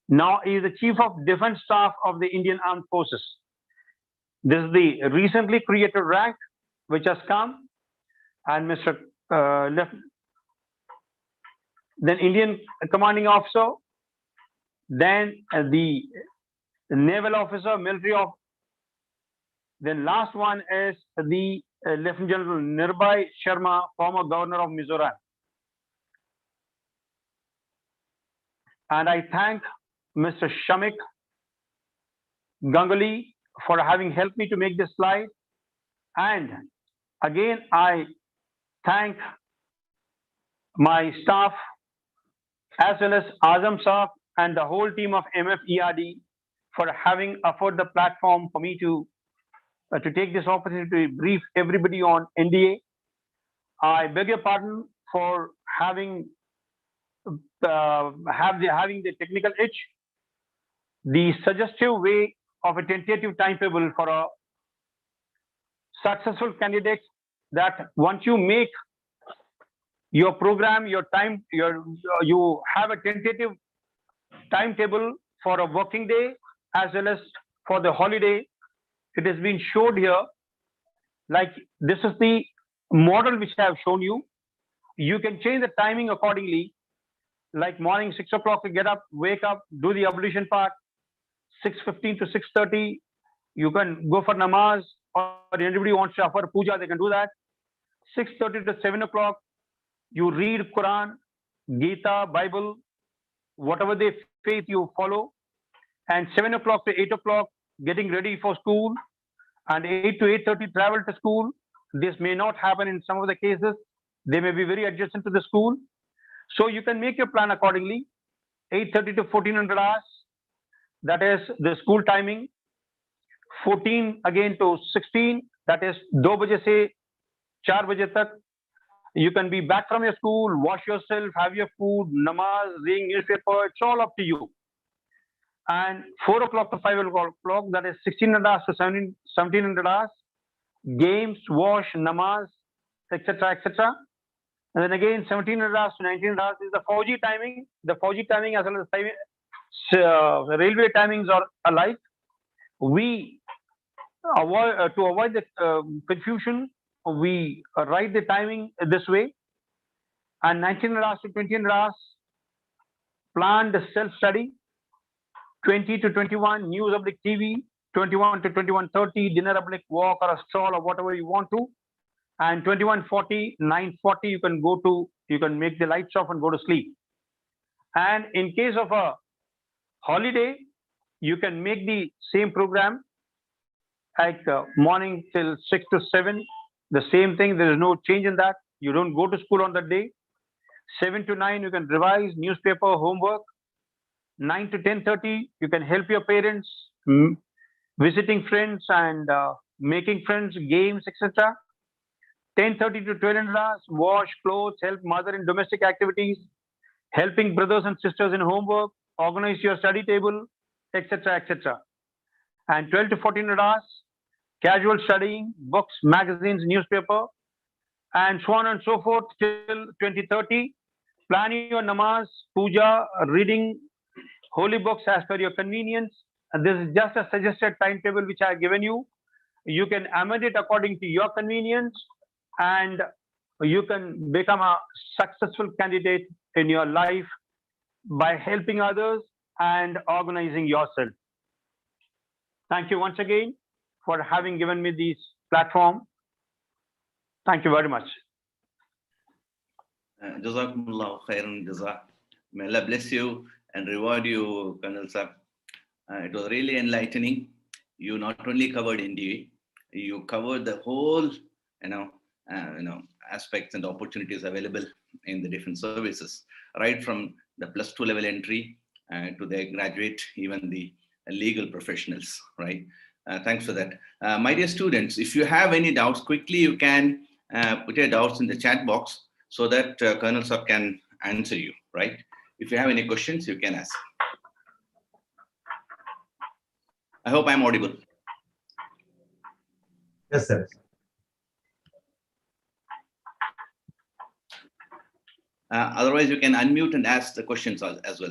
Now he is the Chief of Defense Staff of the Indian Armed Forces. This is the recently created rank which has come, and Mr. Then Indian commanding officer, then the naval officer, military officer. Then last one is the Lieutenant General Nirbhay Sharma, former governor of Mizoram. And I thank Mr. Shamik Ganguly for having helped me to make this slide. And again, I thank my staff as well as Azam Saab and the whole team of MFERD for having offered the platform for me to take this opportunity to brief everybody on NDA. I beg your pardon for having the technical itch. The suggestive way of a tentative timetable for a successful candidate, that once you make your program, your time, you have a tentative timetable for a working day as well as for the holiday. It has been showed here. Like this is the model which I have shown you. You can change the timing accordingly. Like morning 6 o'clock to get up, wake up, do the ablution part. 6:15 to 6:30, you can go for namaz, or anybody wants to offer puja, they can do that. 6:30 to 7 o'clock, you read Quran, Gita, Bible, whatever the faith you follow. And 7 o'clock to 8 o'clock, getting ready for school. And 8 to 8:30, travel to school. This may not happen in some of the cases. They may be very adjacent to the school. So you can make your plan accordingly. 8:30 to 1400 hours, that is the school timing. 14 again to 16, that is 2 baje se 4 baje tak. You can be back from your school, wash yourself, have your food, namaz, reading newspaper, it's all up to you. And 4 o'clock to 5 o'clock, that is 1600 hours to 1700 hours. Games, wash, namaz, etc., etc. And then again 1700 hours to 1900 hours is the Fauji timing. The Fauji timing as well as the railway timings are alike. We avoid to avoid the confusion, we write the timing this way. And 1900 hours to 2000 hours, planned self-study. 20 to 21, news oblique TV. 21 to 21:30, dinner oblique walk or a stroll or whatever you want to. And 21:40, 9:40, you can make the lights off and go to sleep. And in case of a holiday, you can make the same program, like morning till 6 to 7, the same thing. There is no change in that. You don't go to school on that day. 7 to 9, you can revise newspaper, homework. 9 to 10:30, you can help your parents, visiting friends and making friends, games, etc. 10:30 to 1200 hours, wash clothes, help mother in domestic activities, helping brothers and sisters in homework, organize your study table, etc., etc. And 12 to 1400 hours, casual studying, books, magazines, newspaper, and so on and so forth till 20:30. Planning your namaz, puja, reading holy books as per your convenience. And this is just a suggested timetable which I have given you. You can amend it according to your convenience, and you can become a successful candidate in your life by helping others, and organizing yourself. Thank you once again for having given me this platform. Thank you very much. Jazakumullah khairan jaza. May Allah bless you and reward you, Colonel Sir. It was really enlightening. You not only covered NDA, you covered the whole, aspects and opportunities available in the different services, right from the +2 level entry to the graduate, even the legal professionals, right? Thanks for that. My dear students, if you have any doubts, quickly you can put your doubts in the chat box so that Colonel Sir can answer you, right? If you have any questions, you can ask. I hope I'm audible. Yes, sir. Otherwise, you can unmute and ask the questions as well.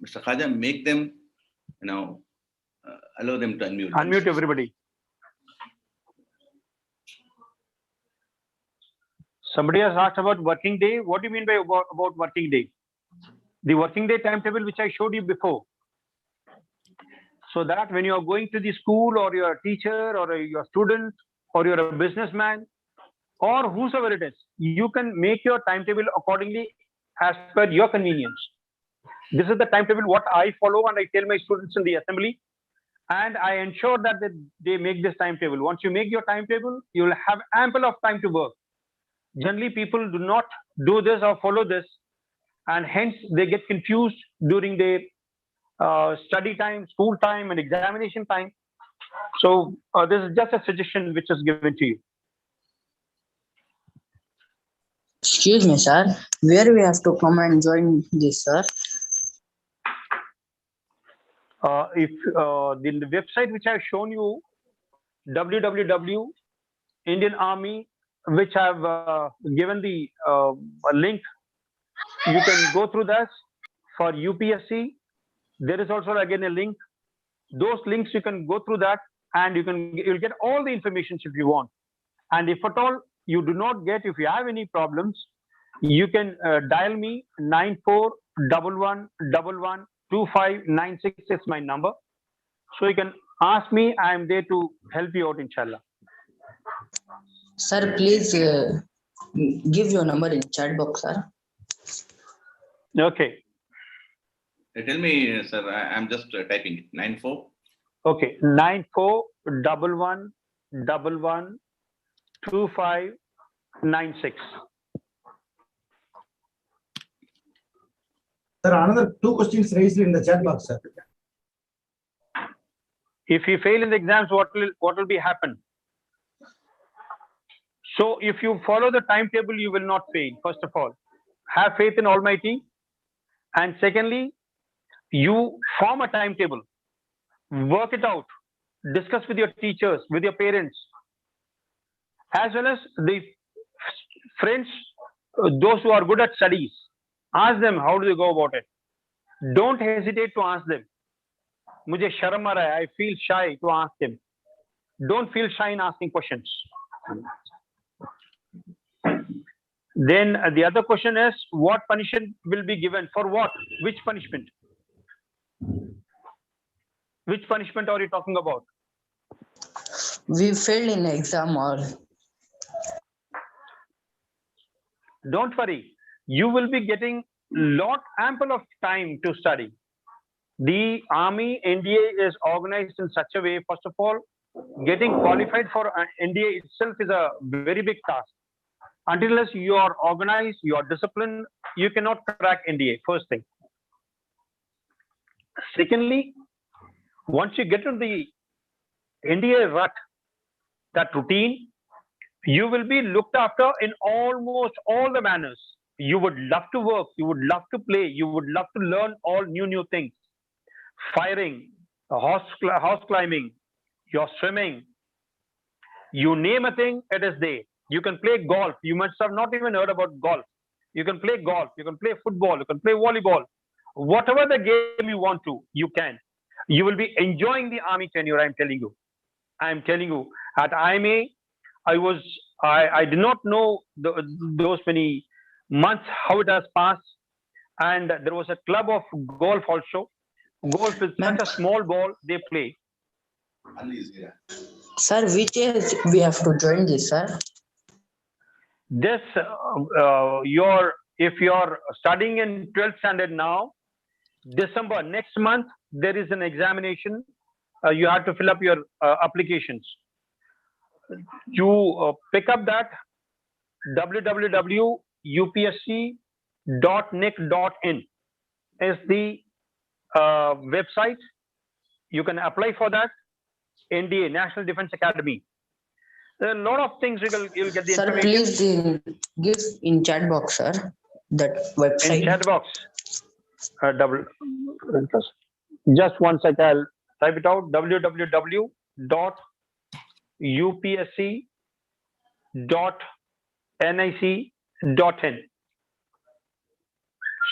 Mr. Khaja, make them, allow them to unmute. Unmute everybody. Somebody has asked about working day. What do you mean by about working day? The working day timetable which I showed you before. So that when you are going to the school or you're a teacher or you're a student or you're a businessman or whosoever it is, you can make your timetable accordingly as per your convenience. This is the timetable what I follow and I tell my students in the assembly, and I ensure that they make this timetable. Once you make your timetable, you will have ample of time to work. Generally, people do not do this or follow this, and hence they get confused during their study time, school time, and examination time. So this is just a suggestion which is given to you. Excuse me, sir. Where we have to come and join this, sir? If the website which I have shown you, www. Indian Army, which I have given the link, you can go through that. For UPSC, there is also again a link. Those links you can go through that, and you'll get all the information if you want. And if at all you do not get, if you have any problems, you can dial me 9411112596 is my number. So you can ask me. I am there to help you out, inshallah. Sir, please give your number in chat box, sir. Okay. Tell me, sir, I'm just typing it. 94. Okay, 9411112596. Sir, another 2 questions raised in the chat box, sir. If you fail in the exams, what will be happen? So if you follow the timetable, you will not fail. First of all, have faith in Almighty, and secondly, you form a timetable, work it out, discuss with your teachers, with your parents, as well as the friends, those who are good at studies. Ask them how do they go about it. Don't hesitate to ask them. Mujhe sharam aa raha hai, I feel shy to ask them. Don't feel shy in asking questions. Then the other question is, what punishment will be given? For what? Which punishment? Which punishment are you talking about? We failed in exam or... Don't worry. You will be getting ample of time to study. The Army NDA is organized in such a way, first of all, getting qualified for NDA itself is a very big task. Unless you are organized, you are disciplined, you cannot crack NDA, first thing. Secondly, once you get into the NDA rut, that routine, you will be looked after in almost all the manners. You would love to work, you would love to play, you would love to learn all new things. Firing, horse climbing, your swimming, you name a thing, it is there. You can play golf. You must have not even heard about golf. You can play golf, you can play football, you can play volleyball. Whatever the game you want to, you can. You will be enjoying the Army tenure, I'm telling you. I'm telling you, at IMA, I did not know those many months how it has passed, and there was a club of golf also. Golf is such a small ball they play. Sir, which age we have to join this, sir? This, if you're studying in 12th standard now, December next month, there is an examination. You have to fill up your applications. You pick up that www.upsc.nic.in is the website. You can apply for that. NDA, National Defense Academy. There are a lot of things you'll get the Sir, information. please give in chat box, sir, that website. In chat box. Just one sec, I'll type it out. www.upsc.nic.in.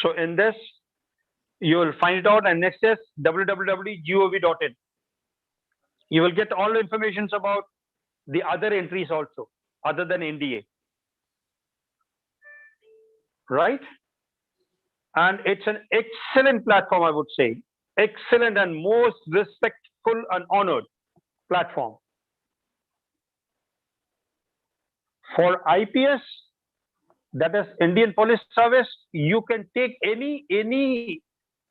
So in this, you will find it out, and next is www.gov.in. You will get all the information about the other entries also, other than NDA. Right? And it's an excellent platform, I would say. Excellent and most respectful and honored platform. For IPS, that is Indian Police Service, you can take any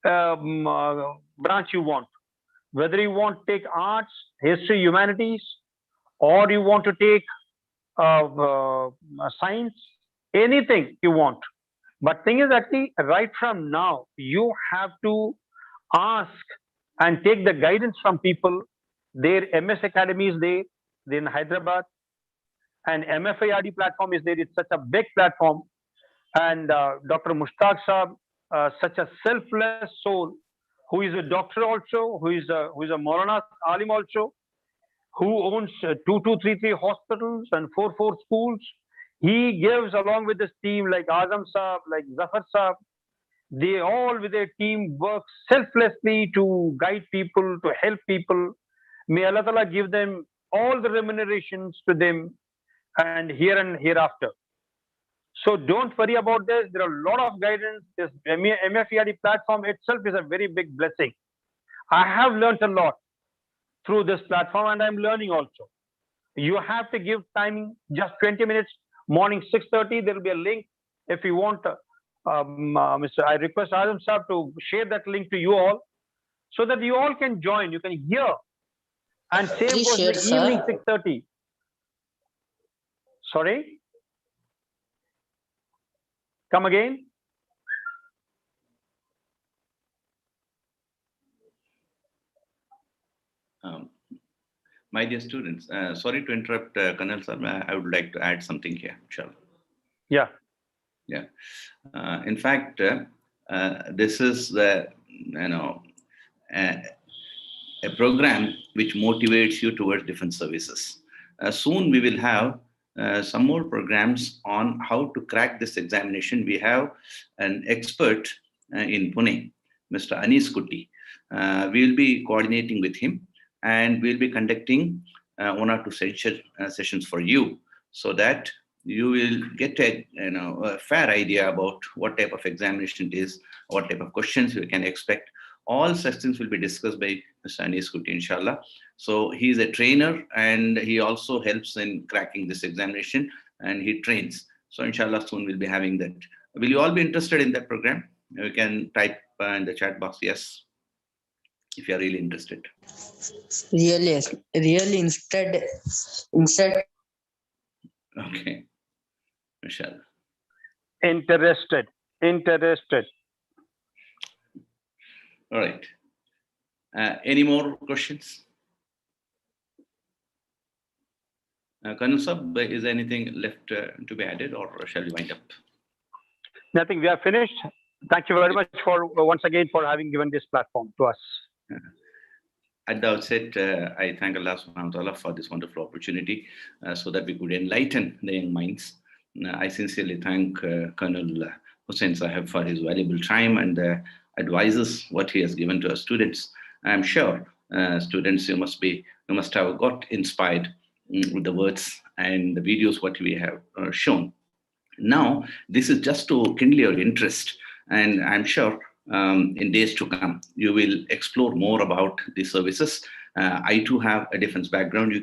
branch you want. Whether you want to take arts, history, humanities, or you want to take science, anything you want. But thing is actually, right from now, you have to ask and take the guidance from people. Their MS Academy is there in Hyderabad, and MFERD platform is there. It's such a big platform. And Dr. Mushtaq Saab, such a selfless soul, who is a doctor also, who is a Maulana Alim also, who owns 2233 hospitals and 44 schools. He gives, along with his team like Azam Saab, like Zafar Saab, they all with their team work selflessly to guide people, to help people. May Allah Ta'ala give them all the remunerations to them and here and hereafter. So don't worry about this. There are a lot of guidance. This MFERD platform itself is a very big blessing. I have learned a lot through this platform, and I'm learning also. You have to give timing, just 20 minutes, morning 6:30. There will be a link. If you want, I request Azam Saab to share that link to you all, so that you all can join. You can hear. And same goes in the evening 6:30. Sorry? Come again? My dear students, sorry to interrupt, Colonel sir. I would like to add something here, inshallah. Yeah. Yeah. In fact, this is the a program which motivates you towards defense services. Soon we will have some more programs on how to crack this examination. We have an expert in Pune, Mr. Anis Kuti. We will be coordinating with him, and we'll be conducting 1 or 2 sessions for you, so that you will get a fair idea about what type of examination it is, what type of questions you can expect. All such things will be discussed by Mr. Anis Kuti, inshallah. So he is a trainer, and he also helps in cracking this examination, and he trains. So inshallah, soon we'll be having that. Will you all be interested in that program? You can type in the chat box yes, if you are really interested. Really instead. Okay, inshallah. Interested. All right. Any more questions? Colonel Sab, is there anything left to be added, or shall we wind up? Nothing. We are finished. Thank you very much for once again for having given this platform to us. At the outset, I thank Allah subhanahu wa ta'ala for this wonderful opportunity so that we could enlighten the young minds. I sincerely thank Colonel Hussain Sahib for his valuable time and advices what he has given to our students. I'm sure students, you must have got inspired with the words and the videos what we have shown. Now, this is just to kindle your interest, and I'm sure in days to come. You will explore more about the services. I too have a defense background. You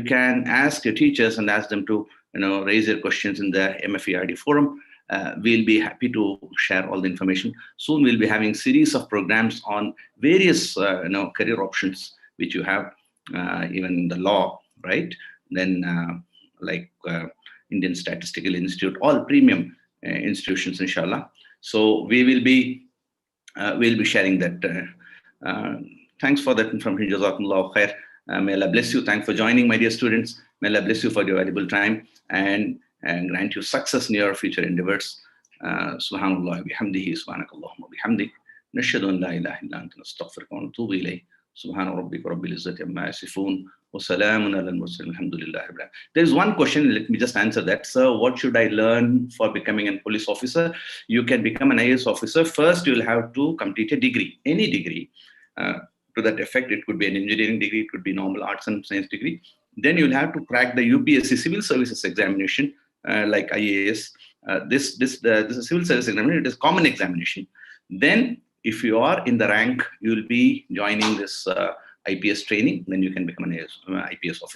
can ask your teachers and ask them to raise their questions in the MFERD forum. We'll be happy to share all the information. Soon we'll be having series of programs on various career options which you have, even the law, right? Then like Indian Statistical Institute, all premium institutions, inshallah. So we'll be sharing that. Thanks for that information. Jazakumullah khair. May Allah bless you. Thanks for joining, my dear students. May Allah bless you for your valuable time and grant you success in your future endeavors. Subhanallah bihamdihi, subhanakallahumma bihamdik. Nashhadu an la ilaha illa anta nastaghfiruka wa natubu ilayk. Subhana rabbika rabbil izzati amma yasifun. Wa salamun ala al-mursalin. Alhamdulillah. There is one question. Let me just answer that. Sir, what should I learn for becoming a police officer? You can become an IAS officer. First, you will have to complete a degree, any degree. To that effect, it could be an engineering degree, it could be normal arts and science degree. Then you'll have to crack the UPSC civil services examination, like IAS. This is a civil service examination. It is common examination. Then, if you are in the rank, you'll be joining this IPS training. Then you can become an IPS officer.